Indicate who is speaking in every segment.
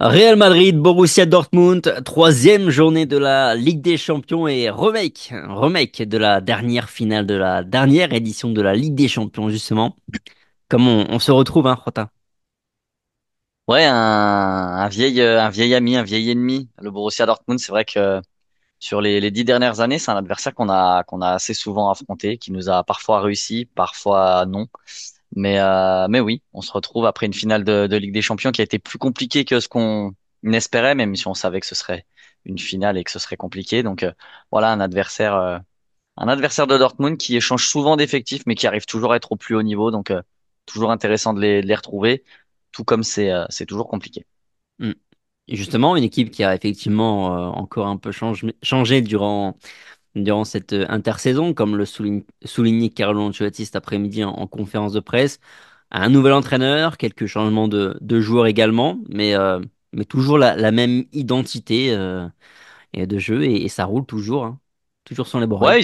Speaker 1: Real Madrid, Borussia Dortmund, troisième journée de la Ligue des Champions et remake de la dernière finale de la dernière édition de la Ligue des Champions, justement. Comment on se retrouve, hein, Rota?
Speaker 2: Ouais, un vieil ami, un vieil ennemi. Le Borussia Dortmund, c'est vrai que sur les 10 dernières années, c'est un adversaire qu'on a assez souvent affronté, qui nous a parfois réussi, parfois non. Mais oui, on se retrouve après une finale de Ligue des Champions qui a été plus compliquée que ce qu'on espérait, même si on savait que ce serait une finale et que ce serait compliqué. Donc voilà, un adversaire de Dortmund qui échange souvent d'effectifs, mais qui arrive toujours à être au plus haut niveau. Donc toujours intéressant de les retrouver, tout comme c'est toujours compliqué.
Speaker 1: Hmm. Et justement, une équipe qui a effectivement encore un peu changé durant cette intersaison, comme le soulignait Carlo Ancelotti cet après-midi en conférence de presse. Un nouvel entraîneur, quelques changements de joueurs également, mais toujours la même identité et de jeu et ça roule toujours, hein. Toujours sans les bords.
Speaker 2: Ouais,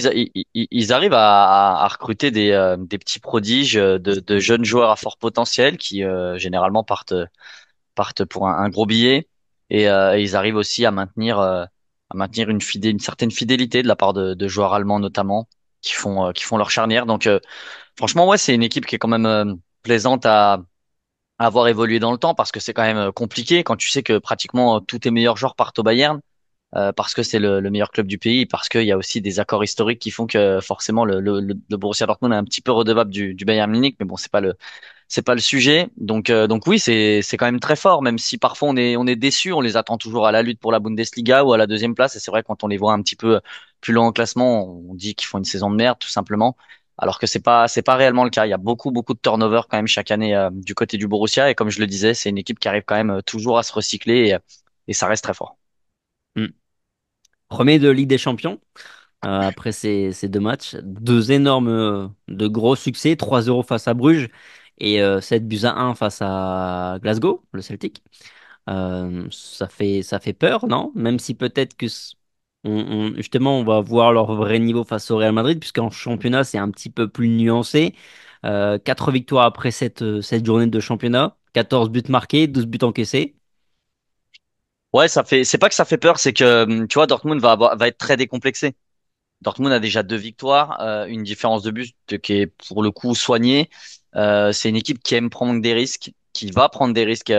Speaker 2: ils arrivent à recruter des petits prodiges, de jeunes joueurs à fort potentiel qui généralement partent pour un gros billet et ils arrivent aussi à maintenir une certaine fidélité de la part de joueurs allemands notamment qui font leur charnière. Donc franchement, ouais, c'est une équipe qui est quand même plaisante à avoir évolué dans le temps parce que c'est quand même compliqué quand tu sais que pratiquement tous tes meilleurs joueurs partent au Bayern parce que c'est le meilleur club du pays, parce qu'il y a aussi des accords historiques qui font que forcément le Borussia Dortmund est un petit peu redevable du Bayern Munich, mais bon, c'est pas le sujet. Donc oui, c'est quand même très fort, même si parfois on est déçu, on les attend toujours à la lutte pour la Bundesliga ou à la deuxième place, et c'est vrai quand on les voit un petit peu plus loin au classement, on dit qu'ils font une saison de merde tout simplement. Alors que c'est pas réellement le cas. Il y a beaucoup de turnover quand même chaque année du côté du Borussia, et comme je le disais, c'est une équipe qui arrive quand même toujours à se recycler et ça reste très fort.
Speaker 1: Premier de Ligue des Champions, après ces deux matchs. Deux énormes, de gros succès, 3-0 face à Bruges et 7 buts à 1 face à Glasgow, le Celtic. Ça fait peur, non? Même si peut-être justement, on va voir leur vrai niveau face au Real Madrid, puisqu'en championnat, c'est un petit peu plus nuancé. 4 victoires après cette journée de championnat, 14 buts marqués, 12 buts encaissés.
Speaker 2: Ouais, c'est pas que ça fait peur, c'est que, tu vois, Dortmund va être très décomplexé. Dortmund a déjà 2 victoires, une différence de but qui est pour le coup soignée. C'est une équipe qui aime prendre des risques, qui va prendre des risques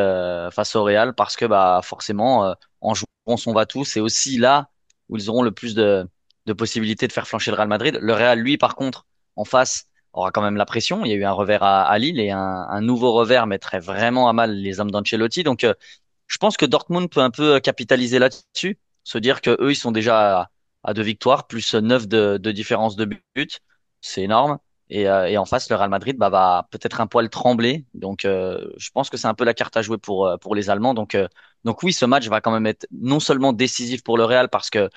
Speaker 2: face au Real parce que bah forcément en jouant son va-tout, c'est aussi là où ils auront le plus de possibilités de faire flancher le Real Madrid. Le Real, lui, par contre, en face, aura quand même la pression. Il y a eu un revers à Lille et un nouveau revers mettrait vraiment à mal les hommes d'Ancelotti. Donc je pense que Dortmund peut un peu capitaliser là-dessus, se dire que eux, ils sont déjà à 2 victoires, plus 9 de différence de but. C'est énorme. Et en face, le Real Madrid va peut-être un poil trembler. Donc, je pense que c'est un peu la carte à jouer pour les Allemands. Donc oui, ce match va quand même être non seulement décisif pour le Real parce que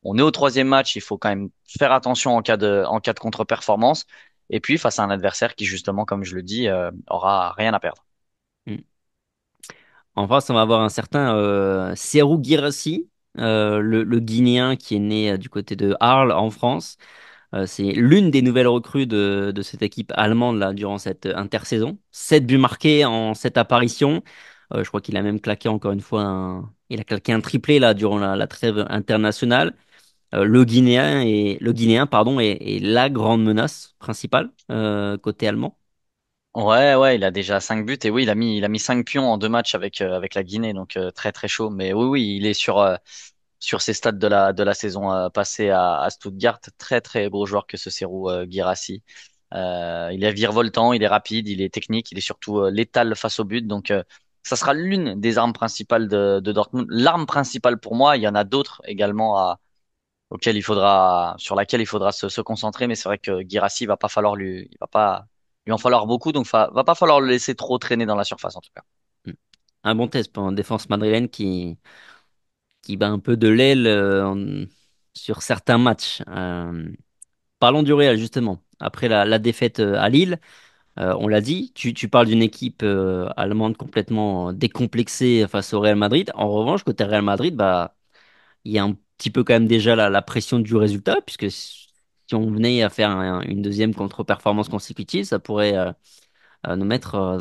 Speaker 2: on est au troisième match, il faut quand même faire attention en cas de contre-performance. Et puis face à un adversaire qui, justement, comme je le dis, aura rien à perdre.
Speaker 1: Mm. En face, on va avoir un certain Serhou Guirassy, le Guinéen qui est né du côté de Arles en France. C'est l'une des nouvelles recrues de cette équipe allemande là, durant cette intersaison. 7 buts marqués en 7 apparitions. Je crois qu'il a même claqué encore une fois il a claqué un triplé là durant la trêve internationale. Le Guinéen pardon, est la grande menace principale côté allemand.
Speaker 2: Ouais, il a déjà 5 buts et oui, il a mis 5 pions en 2 matchs avec la Guinée, donc très très chaud. Mais oui, il est sur ses stats de la saison passée à Stuttgart. Très très gros joueur que ce Serhou Guirassy. Il est virevoltant, il est rapide, il est technique, il est surtout létal face au but. Donc ça sera l'une des armes principales de Dortmund. L'arme principale pour moi, il y en a d'autres également sur laquelle il faudra se concentrer. Mais c'est vrai que Guirassy, il va pas lui en falloir beaucoup, donc va pas falloir le laisser trop traîner dans la surface en tout cas.
Speaker 1: Mm. Un bon test pour une défense madrilène qui bat un peu de l'aile sur certains matchs. Parlons du Real, justement. Après la défaite à Lille, on l'a dit, tu parles d'une équipe allemande complètement décomplexée face au Real Madrid. En revanche, côté Real Madrid, bah, il y a un petit peu quand même déjà la pression du résultat, puisque si on venait à faire une deuxième contre-performance consécutive, ça pourrait nous mettre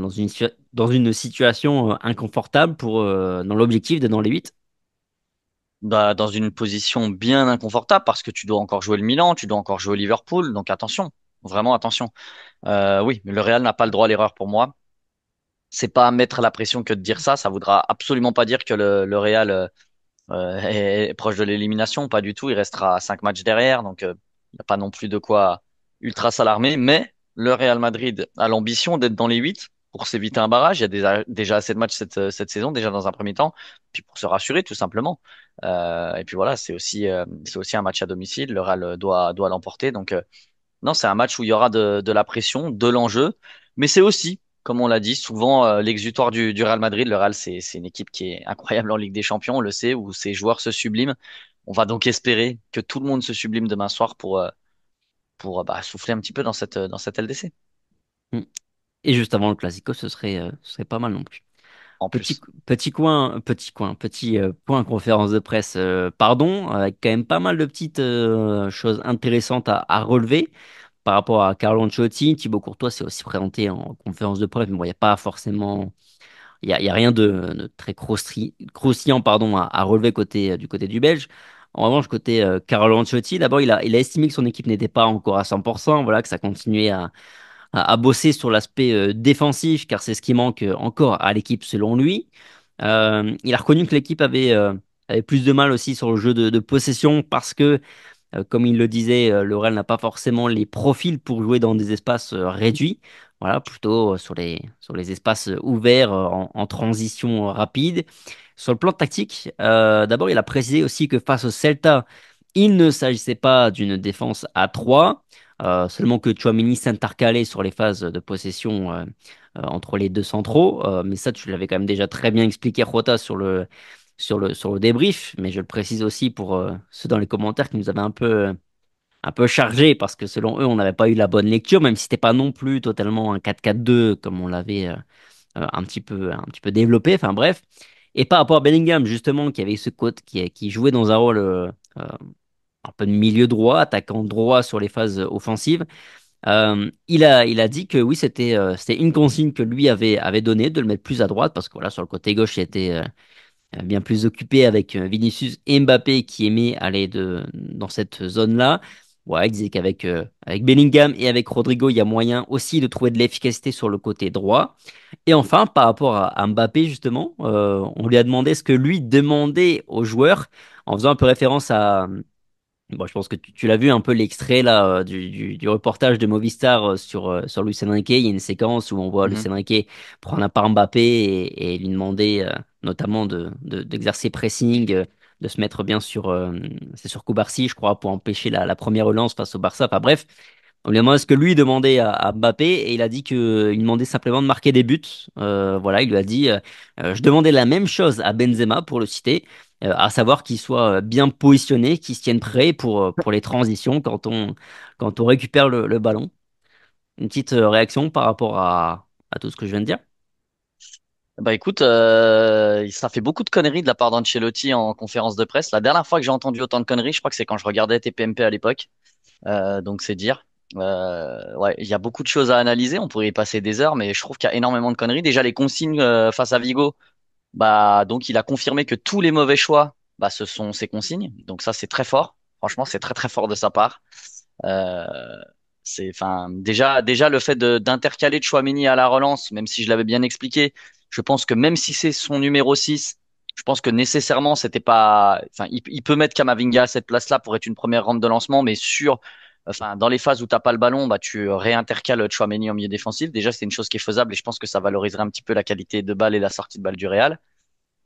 Speaker 1: dans une situation inconfortable dans l'objectif d'être dans les 8.
Speaker 2: Bah, dans une position bien inconfortable parce que tu dois encore jouer le Milan, tu dois encore jouer Liverpool, donc attention, vraiment attention. Oui, mais le Real n'a pas le droit à l'erreur pour moi. C'est pas à mettre la pression que de dire ça. Ça voudra absolument pas dire que le Real est proche de l'élimination. Pas du tout. Il restera à 5 matchs derrière, donc il n'y a pas non plus de quoi ultra s'alarmer. Mais le Real Madrid a l'ambition d'être dans les 8 pour s'éviter un barrage. Il y a déjà assez de matchs cette saison, déjà dans un premier temps, puis pour se rassurer tout simplement. Et puis voilà, c'est aussi un match à domicile. Le Real doit l'emporter, donc. Non, c'est un match où il y aura de la pression, de l'enjeu, mais c'est aussi, comme on l'a dit, souvent l'exutoire du Real Madrid. Le Real, c'est une équipe qui est incroyable en Ligue des Champions, on le sait, où ses joueurs se subliment. On va donc espérer que tout le monde se sublime demain soir pour bah, souffler un petit peu dans cette LDC.
Speaker 1: Mm. Et juste avant le Classico, ce serait pas mal non plus.
Speaker 2: En plus.
Speaker 1: Petit point conférence de presse, pardon, avec quand même pas mal de petites choses intéressantes à relever par rapport à Carlo Ancelotti. Thibaut Courtois s'est aussi présenté en conférence de presse, mais bon, il n'y a pas forcément, il y a rien de très croustillant, pardon, à relever du côté du Belge. En revanche, côté Carlo Ancelotti, d'abord, il a estimé que son équipe n'était pas encore à 100%, voilà, que ça continuait à bosser sur l'aspect défensif, car c'est ce qui manque encore à l'équipe selon lui. Il a reconnu que l'équipe avait plus de mal aussi sur le jeu de possession parce que, comme il le disait, le Real n'a pas forcément les profils pour jouer dans des espaces réduits. Voilà, plutôt sur les espaces ouverts en transition rapide. Sur le plan tactique, d'abord, il a précisé aussi que face au Celta, il ne s'agissait pas d'une défense à 3, seulement que Tchouaméni s'intercalait sur les phases de possession entre les deux centraux. Mais ça, tu l'avais quand même déjà très bien expliqué, Rota, sur le débrief. Mais je le précise aussi pour ceux dans les commentaires qui nous avaient un peu chargé parce que selon eux, on n'avait pas eu la bonne lecture, même si c'était pas non plus totalement un 4-4-2 comme on l'avait un petit peu développé. Enfin bref. Et par rapport à Bellingham, justement, qui avait ce côté qui jouait dans un rôle un peu de milieu droit, attaquant droit sur les phases offensives, il a dit que oui, c'était une consigne que lui avait donnée de le mettre plus à droite parce que voilà, sur le côté gauche, il était bien plus occupé avec Vinicius et Mbappé qui aimaient aller dans cette zone-là. Ouais, il disait avec Bellingham et avec Rodrigo, il y a moyen aussi de trouver de l'efficacité sur le côté droit. Et enfin, par rapport à Mbappé, justement, on lui a demandé ce que lui demandait aux joueurs, en faisant un peu référence à, bon, je pense que tu l'as vu un peu l'extrait là du reportage de Movistar sur Luis Enrique. Il y a une séquence où on voit Luis
Speaker 2: Mhm.
Speaker 1: Enrique prendre un par Mbappé et lui demander notamment d'exercer pressing, de se mettre bien c'est sur Cubarsí, je crois, pour empêcher la première relance face au Barça. Enfin bref, on lui a demandé ce que lui demandait à Mbappé et il a dit qu'il demandait simplement de marquer des buts. Voilà, il lui a dit, je demandais la même chose à Benzema pour le citer, à savoir qu'il soit bien positionné, qu'il se tienne prêt pour les transitions quand on récupère le ballon. Une petite réaction par rapport à tout ce que je viens de dire.
Speaker 2: Bah écoute, ça fait beaucoup de conneries de la part d'Ancelotti en conférence de presse. La dernière fois que j'ai entendu autant de conneries, je crois que c'est quand je regardais TPMP à l'époque. Donc c'est dire. Ouais, il y a beaucoup de choses à analyser. On pourrait y passer des heures, mais je trouve qu'il y a énormément de conneries. Déjà les consignes face à Vigo, bah donc il a confirmé que tous les mauvais choix, bah ce sont ses consignes. Donc ça c'est très fort. Franchement, c'est très très fort de sa part. Euh, c'est, enfin, déjà le fait d'intercaler Tchouaméni à la relance, même si je l'avais bien expliqué, je pense que même si c'est son numéro 6, je pense que nécessairement c'était pas, enfin, il peut mettre Kamavinga à cette place-là pour être une première rampe de lancement, mais enfin, dans les phases où t'as pas le ballon, bah, tu réintercales Tchouaméni en milieu défensif. Déjà, c'est une chose qui est faisable et je pense que ça valoriserait un petit peu la qualité de balle et la sortie de balle du Real.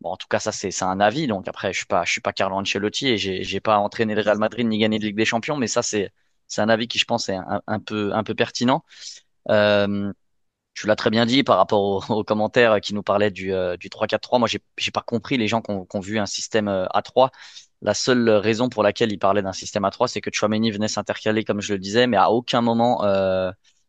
Speaker 2: Bon, en tout cas, ça, c'est un avis. Donc après, je suis pas Carlo Ancelotti et j'ai pas entraîné le Real Madrid ni gagné de Ligue des Champions, mais ça, c'est un avis qui, je pense, est un peu pertinent. Euh, tu l'as très bien dit par rapport aux commentaires qui nous parlaient du 3-4-3. Moi, j'ai pas compris les gens qui ont vu un système à 3. La seule raison pour laquelle ils parlaient d'un système à 3, c'est que Tchouaméni venait s'intercaler, comme je le disais, mais à aucun moment,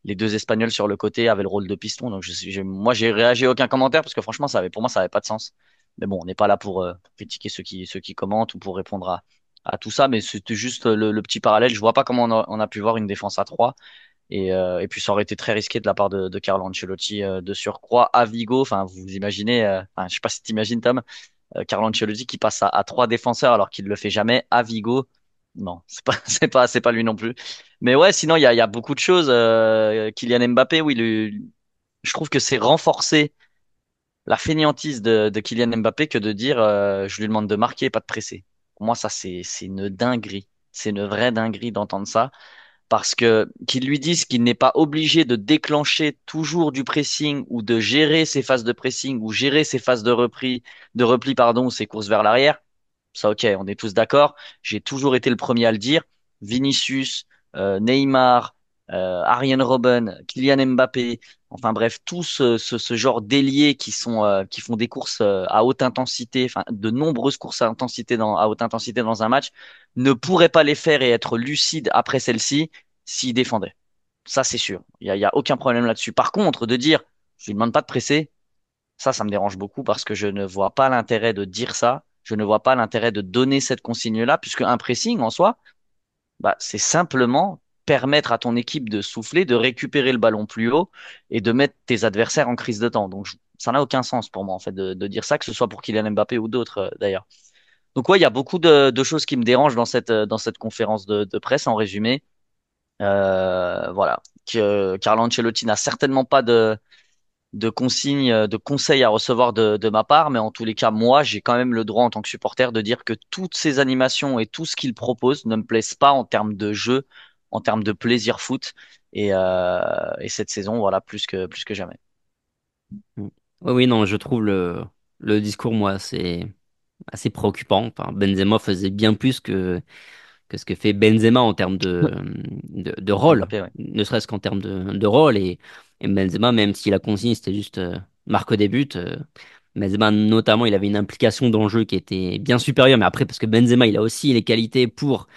Speaker 2: les deux Espagnols sur le côté avaient le rôle de piston. Donc, moi, j'ai réagi à aucun commentaire parce que franchement, pour moi, ça avait pas de sens. Mais bon, on n'est pas là pour critiquer ceux qui commentent ou pour répondre à tout ça, mais c'était juste le petit parallèle. Je vois pas comment on a pu voir une défense à 3. Et puis ça aurait été très risqué de la part de Carlo Ancelotti de surcroît à Vigo. Enfin, vous imaginez, enfin, je sais pas si t'imagines Tom, Carlo Ancelotti qui passe à trois défenseurs alors qu'il le fait jamais à Vigo. Non, c'est pas c'est pas lui non plus. Mais ouais, sinon il y a beaucoup de choses. Kylian Mbappé, oui, je trouve que c'est renforcer la fainéantise de Kylian Mbappé que de dire je lui demande de marquer, pas de presser. Pour moi, ça c'est une dinguerie. C'est une vraie dinguerie d'entendre ça parce que qu'ils lui disent qu'il n'est pas obligé de déclencher toujours du pressing ou de gérer ses phases de pressing ou gérer ses phases de repli pardon, ou ses courses vers l'arrière. Ça, ok, on est tous d'accord. J'ai toujours été le premier à le dire. Vinicius, Neymar, Arjen Robben, Kylian Mbappé, enfin bref, tous ce genre d'ailiers qui font des courses à haute intensité, enfin de nombreuses courses à haute intensité dans un match, ne pourraient pas les faire et être lucides après celle-ci s'ils défendaient. Ça, c'est sûr. Il y a aucun problème là-dessus. Par contre, de dire, je lui demande pas de presser, ça me dérange beaucoup parce que je ne vois pas l'intérêt de dire ça. Je ne vois pas l'intérêt de donner cette consigne-là, puisque un pressing en soi, bah, c'est simplement permettre à ton équipe de souffler, de récupérer le ballon plus haut et de mettre tes adversaires en crise de temps. Donc, ça n'a aucun sens pour moi, en fait, de dire ça, que ce soit pour Kylian Mbappé ou d'autres, d'ailleurs. Donc, ouais, il y a beaucoup de choses qui me dérangent dans cette conférence de presse, en résumé. Voilà. Que Carlo Ancelotti n'a certainement pas de consignes, de conseils à recevoir de ma part, mais en tous les cas, moi, j'ai quand même le droit en tant que supporter de dire que toutes ces animations et tout ce qu'il propose ne me plaisent pas en termes de jeu, en termes de plaisir foot. Et cette saison, voilà, plus que jamais.
Speaker 1: Mm. Oui, oui, non, je trouve le discours, moi, c'est assez préoccupant. Enfin, Benzema faisait bien plus que ce que fait Benzema en termes de rôle,
Speaker 2: Mbappé, ouais.
Speaker 1: ne serait-ce qu'en termes de rôle. Et Benzema, même si la consigne, c'était juste marque des buts, Benzema, notamment, il avait une implication dans le jeu qui était bien supérieure. Mais après, parce que Benzema, il a aussi les qualités pour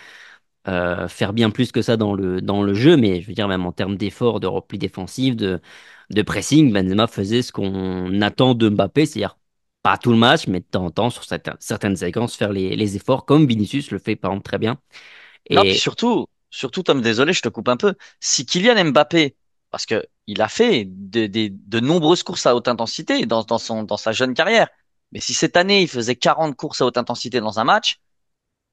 Speaker 1: faire bien plus que ça dans le jeu, mais je veux dire, même en termes d'effort, de repli défensif, de pressing, Benzema faisait ce qu'on attend de Mbappé, c'est-à-dire pas tout le match, mais de temps en temps, sur certaines séquences, faire les efforts, comme Vinicius le fait par exemple très bien.
Speaker 2: Non, puis
Speaker 1: Et
Speaker 2: surtout, Tom, désolé, je te coupe un peu. Si Kylian Mbappé, parce que il a fait de nombreuses courses à haute intensité dans sa jeune carrière, mais si cette année il faisait 40 courses à haute intensité dans un match,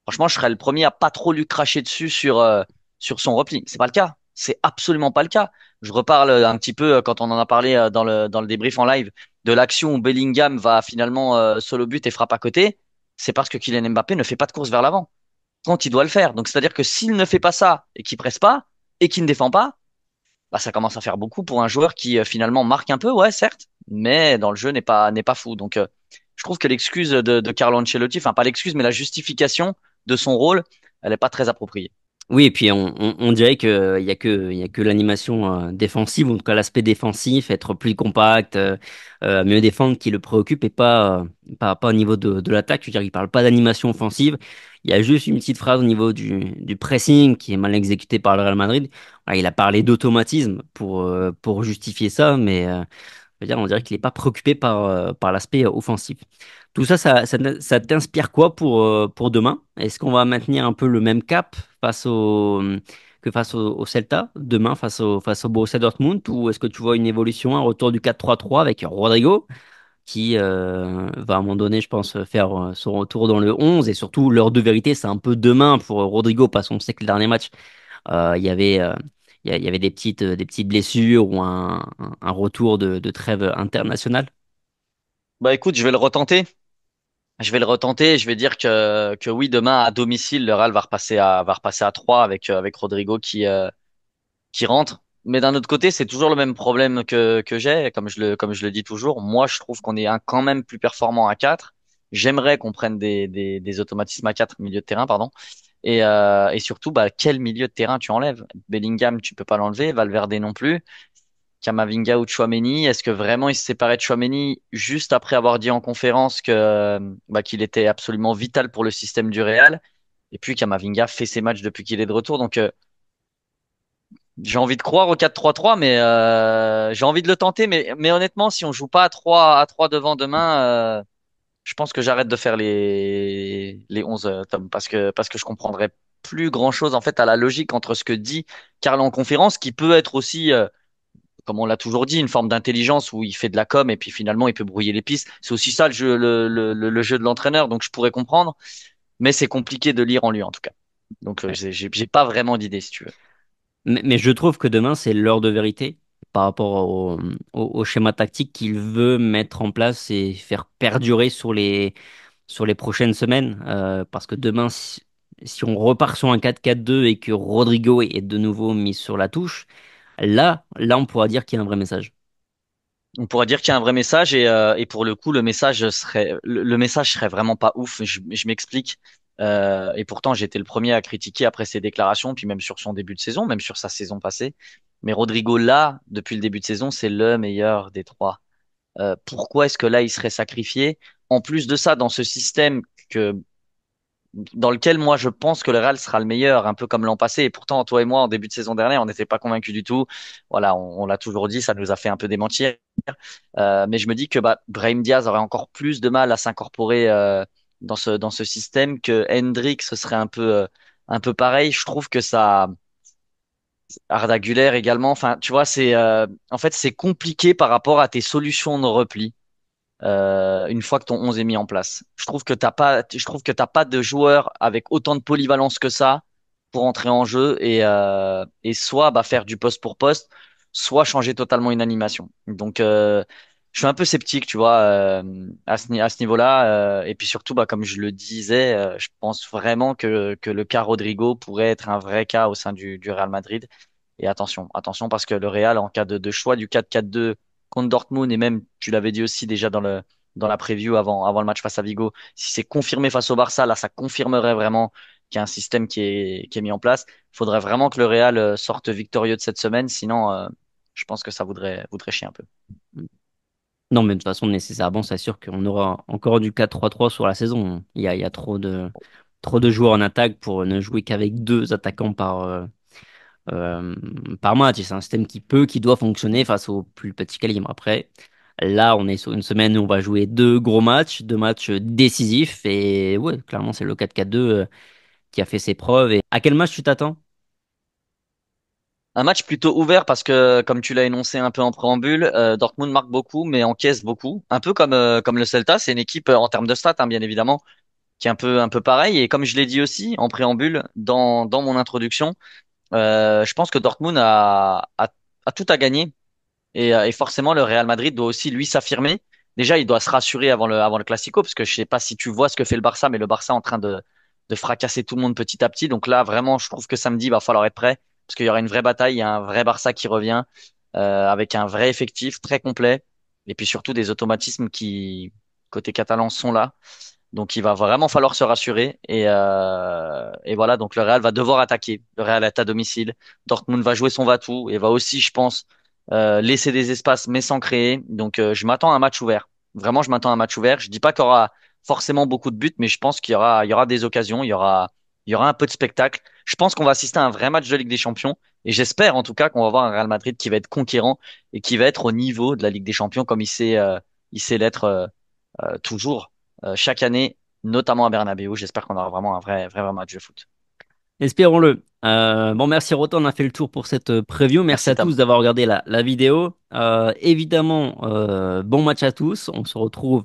Speaker 2: franchement, je serais le premier à pas trop lui cracher dessus sur son repli. C'est pas le cas. C'est absolument pas le cas. Je reparle un petit peu quand on en a parlé dans le débrief en live de l'action où Bellingham va finalement solo but et frappe à côté. C'est parce que Kylian Mbappé ne fait pas de course vers l'avant quand il doit le faire. Donc, c'est-à-dire que s'il ne fait pas ça et qu'il presse pas et qu'il ne défend pas, bah, ça commence à faire beaucoup pour un joueur qui finalement marque un peu, ouais, certes, mais dans le jeu n'est pas fou. Donc, je trouve que l'excuse de Carlo Ancelotti, enfin pas l'excuse, mais la justification de son rôle, elle est pas très appropriée.
Speaker 1: oui, et puis on dirait il y a que l'animation défensive, ou en tout cas l'aspect défensif, être plus compact, mieux défendre qui le préoccupe et pas au niveau de l'attaque. Je veux dire, il parle pas d'animation offensive. Il y a juste une petite phrase au niveau du pressing qui est mal exécuté par le Real Madrid. Voilà, il a parlé d'automatisme pour justifier ça, mais je veux dire, on dirait qu'il n'est pas préoccupé par l'aspect offensif. Tout ça, ça t'inspire quoi pour demain? Est-ce qu'on va maintenir un peu le même cap que face au Celta demain face au Borussia Dortmund, ou est-ce que tu vois une évolution, un retour du 4-3-3 avec Rodrigo qui va à un moment donné, je pense, faire son retour dans le 11, et surtout l'heure de vérité, c'est un peu demain pour Rodrigo parce qu'on sait que le dernier match, il y avait il y avait des petites blessures ou un retour de trêve internationale.
Speaker 2: Bah écoute, je vais le retenter. Je vais le retenter. Je vais dire que oui, demain à domicile, le Real va repasser à 3 avec Rodrigo qui rentre. Mais d'un autre côté, c'est toujours le même problème que j'ai, comme je le dis toujours. Moi, je trouve qu'on est quand même plus performant à 4. J'aimerais qu'on prenne des automatismes à 4 milieu de terrain, pardon. Et surtout, bah, quel milieu de terrain tu enlèves? Bellingham, tu peux pas l'enlever. Valverde non plus. Kamavinga ou Tchouaméni, est-ce que vraiment il se séparait de Tchouaméni juste après avoir dit en conférence que bah, qu'il était absolument vital pour le système du Real? Et puis Kamavinga fait ses matchs depuis qu'il est de retour. Donc j'ai envie de croire au 4-3-3, mais j'ai envie de le tenter. Mais honnêtement, si on joue pas à 3 devant demain, je pense que j'arrête de faire les 11 Tom, parce que je comprendrais. plus grand-chose en fait à la logique entre ce que dit Karl en conférence, qui peut être aussi, comme on l'a toujours dit, une forme d'intelligence où il fait de la com et puis finalement il peut brouiller les pistes. C'est aussi ça le jeu, le jeu de l'entraîneur, donc je pourrais comprendre, mais c'est compliqué de lire en lui en tout cas. Donc j'ai pas vraiment d'idée si tu veux.
Speaker 1: Mais je trouve que demain, c'est l'heure de vérité par rapport au schéma tactique qu'il veut mettre en place et faire perdurer sur les prochaines semaines. Parce que demain, si on repart sur un 4-4-2 et que Rodrigo est de nouveau mis sur la touche, là, on pourra dire qu'il y a un vrai message.
Speaker 2: On pourrait dire qu'il y a un vrai message et pour le coup le message serait vraiment pas ouf. Je m'explique. Et pourtant j'ai été le premier à critiquer après ses déclarations, puis même sur son début de saison, même sur sa saison passée. Mais Rodrigo là, depuis le début de saison, c'est le meilleur des trois. Pourquoi est-ce que là il serait sacrifié? En plus de ça, dans ce système que dans lequel moi je pense que le Real sera le meilleur, un peu comme l'an passé. Et pourtant, toi et moi, en début de saison dernière, on n'était pas convaincus du tout. Voilà, on l'a toujours dit, ça nous a fait un peu démentir. Mais je me dis que bah, Brahim Diaz aurait encore plus de mal à s'incorporer dans ce système, que Hendrick, ce serait un peu pareil. Je trouve que ça, Arda Güler également. Enfin, tu vois, en fait c'est compliqué par rapport à tes solutions de repli une fois que ton 11 est mis en place. Je trouve que t'as pas de joueur avec autant de polyvalence que ça pour entrer en jeu et soit bah, faire du poste pour poste, soit changer totalement une animation. Donc, je suis un peu sceptique, tu vois, à ce niveau-là. Et puis surtout, bah, comme je le disais, je pense vraiment que le cas Rodrigo pourrait être un vrai cas au sein du Real Madrid. Et attention, parce que le Real, en cas de choix du 4-4-2 contre Dortmund, et même, tu l'avais dit aussi déjà dans la preview avant le match face à Vigo, si c'est confirmé face au Barça, là, ça confirmerait vraiment qu'il y a un système qui est mis en place. Il faudrait vraiment que le Real sorte victorieux de cette semaine, sinon, je pense que ça voudrait chier un peu.
Speaker 1: Non, mais de toute façon, nécessairement, c'est sûr qu'on aura encore du 4-3-3 sur la saison. Il y a trop de joueurs en attaque pour ne jouer qu'avec deux attaquants euh, par match. Et c'est un système qui doit fonctionner face au plus petit calibre. Après, là, on est sur une semaine où on va jouer deux gros matchs, deux matchs décisifs. Et ouais, clairement, c'est le 4-4-2 qui a fait ses preuves. Et à quel match tu t'attends?
Speaker 2: Un match plutôt ouvert parce que, comme tu l'as énoncé un peu en préambule, Dortmund marque beaucoup, mais encaisse beaucoup. Un peu comme le Celta, c'est une équipe en termes de stats, hein, bien évidemment, qui est un peu pareil. Et comme je l'ai dit aussi en préambule dans mon introduction, je pense que Dortmund a tout à gagner et forcément le Real Madrid doit aussi lui s'affirmer. Déjà, il doit se rassurer avant le Classico parce que je sais pas si tu vois ce que fait le Barça, mais le Barça est en train de fracasser tout le monde petit à petit. Donc là, vraiment, je trouve que samedi, il va falloir être prêt parce qu'il y aura une vraie bataille, il y a un vrai Barça qui revient avec un vrai effectif très complet et puis surtout des automatismes qui côté catalan sont là. Donc il va vraiment falloir se rassurer et voilà, donc le Real va devoir attaquer. Le Real est à domicile. Dortmund va jouer son va-tout et va aussi, je pense, laisser des espaces mais sans créer. Donc je m'attends à un match ouvert. Vraiment, je m'attends à un match ouvert. Je dis pas qu'il y aura forcément beaucoup de buts, mais je pense il y aura des occasions, il y aura un peu de spectacle. Je pense qu'on va assister à un vrai match de Ligue des Champions et j'espère en tout cas qu'on va voir un Real Madrid qui va être conquérant et qui va être au niveau de la Ligue des Champions comme il sait l'être toujours chaque année, notamment à Bernabéu. J'espère qu'on aura vraiment un vrai match de foot.
Speaker 1: Espérons-le. Bon, merci Rotan, on a fait le tour pour cette preview. Merci
Speaker 2: Merci
Speaker 1: à
Speaker 2: Tam.
Speaker 1: tous d'avoir regardé la vidéo. Évidemment, bon match à tous. On se retrouve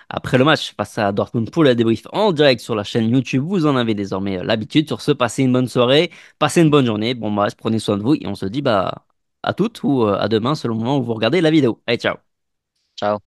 Speaker 1: après le match face à Dortmund pour le débrief en direct sur la chaîne YouTube. Vous en avez désormais l'habitude. Sur ce, passez une bonne soirée, passez une bonne journée. Bon match, prenez soin de vous et on se dit bah à toutes ou à demain selon le moment où vous regardez la vidéo. Allez, ciao.
Speaker 2: Ciao.